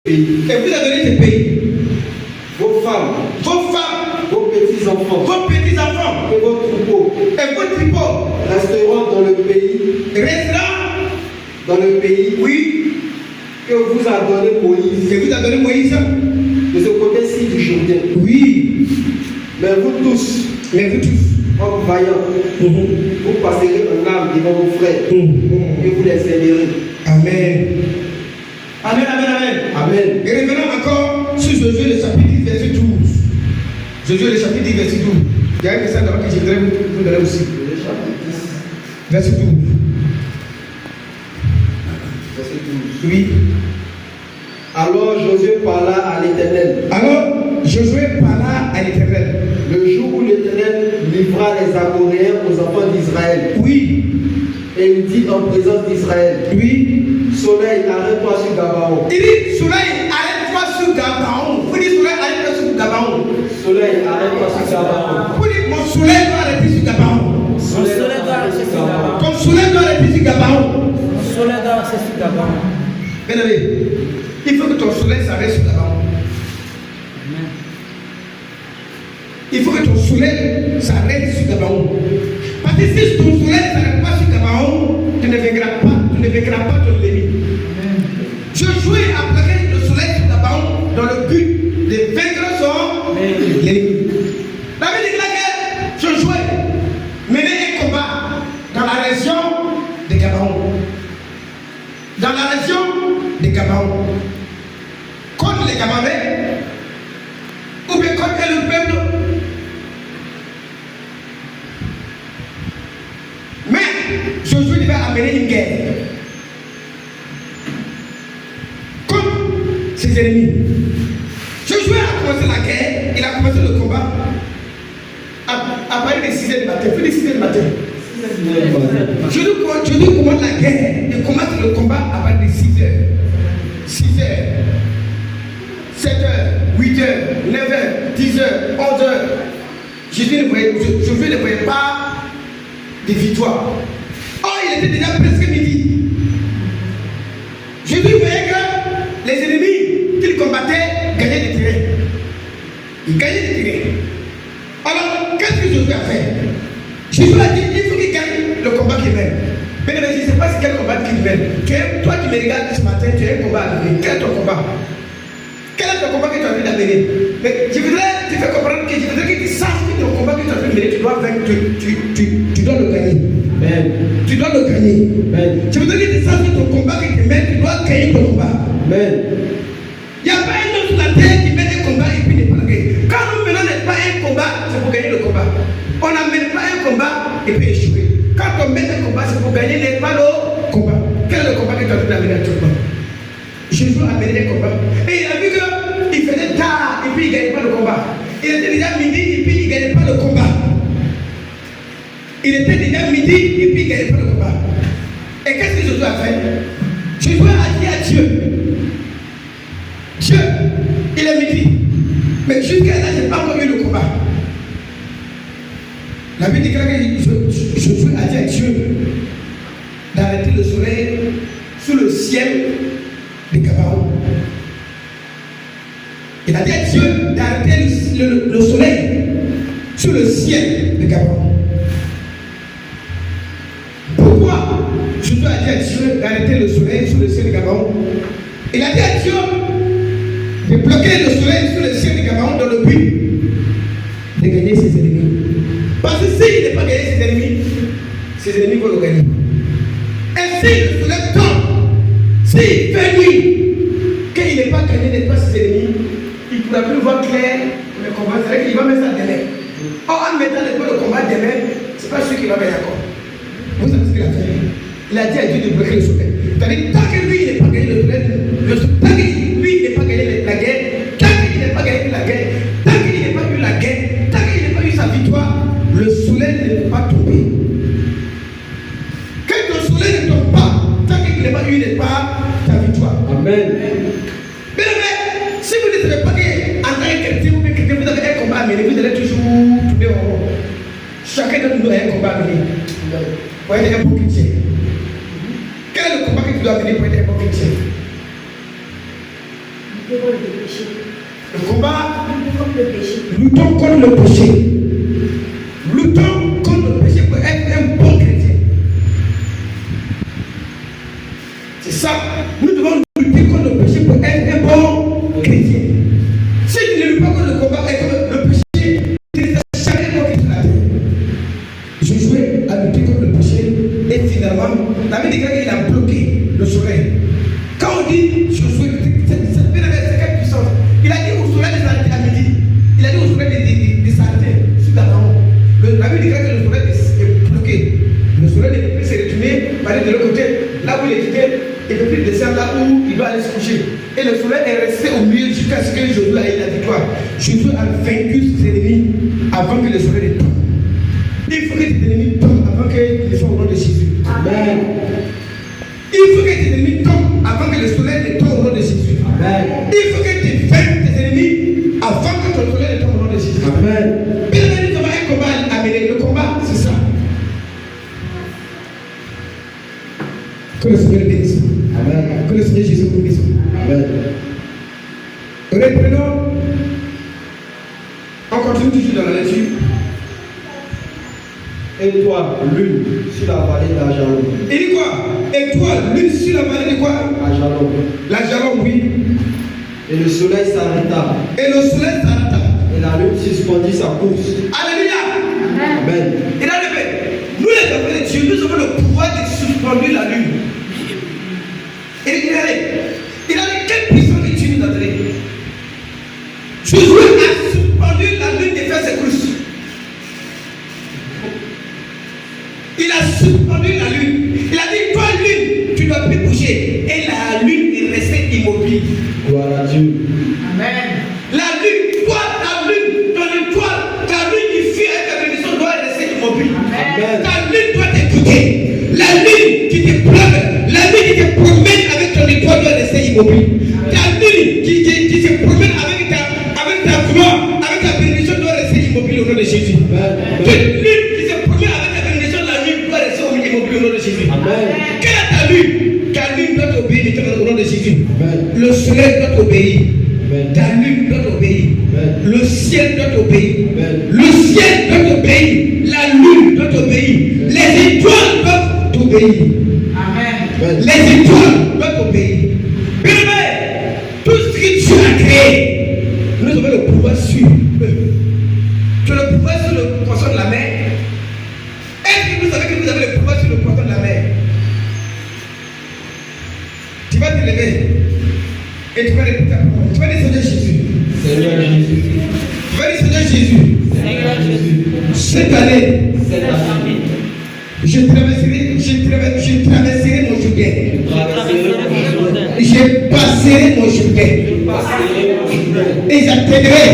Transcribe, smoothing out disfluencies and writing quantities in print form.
Et vous a donné ce pays. Vos femmes, vos petits-enfants, et vos troupeaux resteront dans le pays, oui, que vous a donné Moïse, de ce côté-ci du Jourdain. oui, Mais vous tous, hommes vaillants, vous passerez en âme devant vos frères, et vous les aiderez. Amen. Amen, amen, amen. Amen. Et revenons encore sur Josué le chapitre 10, verset 12. Josué le chapitre 10, verset 12. Il y a un message là-bas que je voudrais vous donner aussi. Le chapitre 10, Verset 12. verset 12. Oui. Alors Josué parla à l'Éternel. Alors, Josué parla à l'Éternel. Le jour où l'Éternel livra les Amoréens aux enfants d'Israël, Oui, et il dit en présence d'Israël, oui. Soleil, arrête-toi sur Gabaon. Il dit, soleil, arrête-toi sur Gabaon. Vous dites, soleil, arrête-toi sur Gabaon. Soleil, arrête-toi sur Gabaon. Vous dites, mon soleil doit arrêter sur Gabaon. Soleil, arrête-toi sur Gabaon. Ton soleil doit arrêter sur Gabaon. Bien aimé, il faut que ton soleil s'arrête sur Gabaon. Il faut que ton soleil s'arrête sur Gabaon. Parce que si ton soleil ne s'arrête pas sur Gabaon, tu ne vaincras pas ton ennemi. Josué a placé le soleil sur Gabaon dans le but de vaincre son ennemi. David dit que Josué menait un combat dans la région de Gabaon. Dans la région de Gabaon. Contre les Gabaonais, ou bien contre le peuple. Mais Josué devait amener une guerre contre ses ennemis. Josué a commencé la guerre, il a commencé le combat à partir de 6h du matin. Plus de 6h du matin. Je dis comment la guerre, il commence le combat à partir de 6h. 6h, 7h, 8h, 9h, 10h, 11h. Josué ne voyait pas de victoire. Oh, il était déjà presque midi. Jésus voyait que les ennemis qu'il combattait gagnaient des terrains. Ils gagnaient des terrains. Alors, qu'est-ce que Josué a fait? Jésus a dit, il faut qu'il gagne le combat qu'il mène. Mais je ne sais pas quel combat qu'il mène. Toi qui me regardes ce matin, tu as un combat à mener. Quel est ton combat? Quel est ton combat que tu as envie d'amener? Mais je voudrais te faire comprendre que je voudrais que tu saches que ton combat que tu as envie de mener, tu dois vaincre, tu dois le gagner. Amen. Tu dois le gagner. Amen. Je voudrais que tu saches que ton combat que tu mènes, tu dois gagner ton combat. Amen. Il n'y a pas un homme sur la terre qui mène un combat et puis n'est pas gagné. Quand nous menons pas un combat, c'est pour gagner le combat. On n'amène pas un combat et puis échouer. Quand on mène un combat, c'est pour gagner, n'est pas le combat. Quel est le combat que tu as envie d'amener actuellement? Jésus a mené un combat. Et il a vu qu'il faisait tard et puis il ne gagnait pas le combat. Il était déjà midi et puis il ne gagnait pas le combat. Il était déjà midi et puis il ne gagnait pas le combat. Et qu'est-ce que Jésus a fait? Jésus a dit à Dieu, Dieu, il est midi. Mais jusqu'à là, je n'ai pas encore eu le combat. La Bible déclare que Jésus a dit à Dieu d'arrêter le soleil sous le ciel de Gabaon. Il a dit à Dieu d'arrêter le soleil sur le ciel de Gabaon. Pourquoi Jésus a dit à Dieu d'arrêter le soleil sur le ciel de Gabaon? Il a dit à Dieu de bloquer le soleil sur le ciel de Gabaon dans le but de gagner ses ennemis. Parce que s'il n'est pas gagné ses ennemis vont le gagner. Et si le soleil tombe, s'il fait nuit, qu'il n'est pas gagné, n'est pas ses ennemis, il ne pourra plus voir clair le combat. C'est vrai qu'il va mettre ça demain. Or, en mettant le combat demain, ce n'est pas sûr qu'il va gagner encore. Vous savez ce qu'il a fait? Il a dit à Dieu de bloquer le soleil. C'est-à-dire, tant que lui, il n'est pas gagné le soleil, tant que lui, il n'est pas gagné la guerre, tant qu'il n'est pas gagné la guerre, tant qu'il n'a pas eu la guerre, tant qu'il n'a pas eu sa victoire, le soleil ne peut pas tomber. Que le soleil ne tombe pas, tant qu'il n'a pas eu ta victoire. Amen. Mais si vous ne savez pas qu'en tant que chrétien, vous avez un combat à mener, vous allez toujours tourner en rond. Chacun de nous a un combat à mener. Pour être un bon chrétien. Quel est le combat que tu dois mener pour être un bon chrétien? Le combat, Luttons contre le péché. luttons contre le péché pour être un bon chrétien. C'est ça. Nous devons lutter contre le péché pour être un bon chrétien. Si tu ne luttes pas contre le combat et contre le péché, tu ne seras jamais bon chrétien. Josué a lutté contre le péché et finalement, David déclare qu'il a bloqué le soleil. Quand on dit Josué, c'est quelle puissance? Il a dit au soleil de s'arrêter à midi. Il a dit au soleil de s'arrêter sur la main. David déclare que le soleil est bloqué. Le soleil ne peut plus se retourner, aller de l'autre côté, là où il était, il ne peut plus descendre là où il doit aller se coucher. Et le soleil est resté au milieu jusqu'à ce que Josué ait la victoire. Josué a vaincu ses ennemis avant que le soleil ne tombe. Il faut que tes ennemis tombent avant qu'ils ne soient au nom de Jésus. Amen. Il faut que tes ennemis tombent avant que le soleil ne tombe au nom de Jésus. Amen. Il faut que tu vainques tes ennemis avant que ton soleil ne tombe au nom de Jésus. Amen. Bien entendu, nous avons un combat à mener. Le combat, c'est ça. Que le Seigneur bénisse. Amen. Que le Seigneur Jésus vous bénisse. Amen. Reprenons. On continue toujours dans la lecture. Et toi, lune, sur la vallée d'Ajalon. Il dit quoi? Et toi, lune sur la vallée de quoi? Ajalon. La Jalon, oui. Et le soleil s'arrêta. Et le soleil s'arrêta. Et la lune suspendit sa course. Alléluia. Amen. Il a levé. Nous les enfants de Dieu, nous avons le pouvoir de suspendre la lune. Et il a dit quelle puissance que Dieu nous a donné. Josué a suspendu la lune de faire ses courses. Il a suspendu la lune. Il a dit, toi lune, tu ne dois plus bouger. Et la lune est restée immobile. Gloire à Dieu. Amen. La lune, toi, ta lune, ton étoile, ta lune qui fuit avec ta bénédiction doit rester immobile. Amen. Ta lune doit t'écouter. La lune qui te pleuve, la lune qui te promène avec ton étoile doit rester immobile. Ta lune qui se promène avec ta gloire, avec ta bénédiction doit rester immobile au nom de Jésus. Toute lune qui se promène avec ta bénédiction, la lune doit rester immobile au nom de Jésus. Amen. Quelle est ta lune? Ta lune doit t'obéir au nom de Jésus. Amen. Le soleil doit t'obéir. Amen. Ta lune doit t'obéir. Amen. Le ciel doit t'obéir. Amen. Le ciel doit t'obéir. La lune doit t'obéir. Les étoiles doivent t'obéir. Amen. Les étoiles doivent t'obéir. Bien-aimé, tout ce que Dieu a créé, nous avons le pouvoir sur eux. Tu as le pouvoir sur le poisson de la mer. Est-ce que vous savez que vous avez le pouvoir sur le poisson de la mer? Tu vas te lever et tu vas répéter. Tu vas dire Seigneur Jésus. Seigneur Jésus. Tu vas dire Seigneur Jésus. Seigneur Jésus. Cette année, Cette année, je traverserai mon Jourdain. Je passerai mon Jourdain. Et j'atteindrai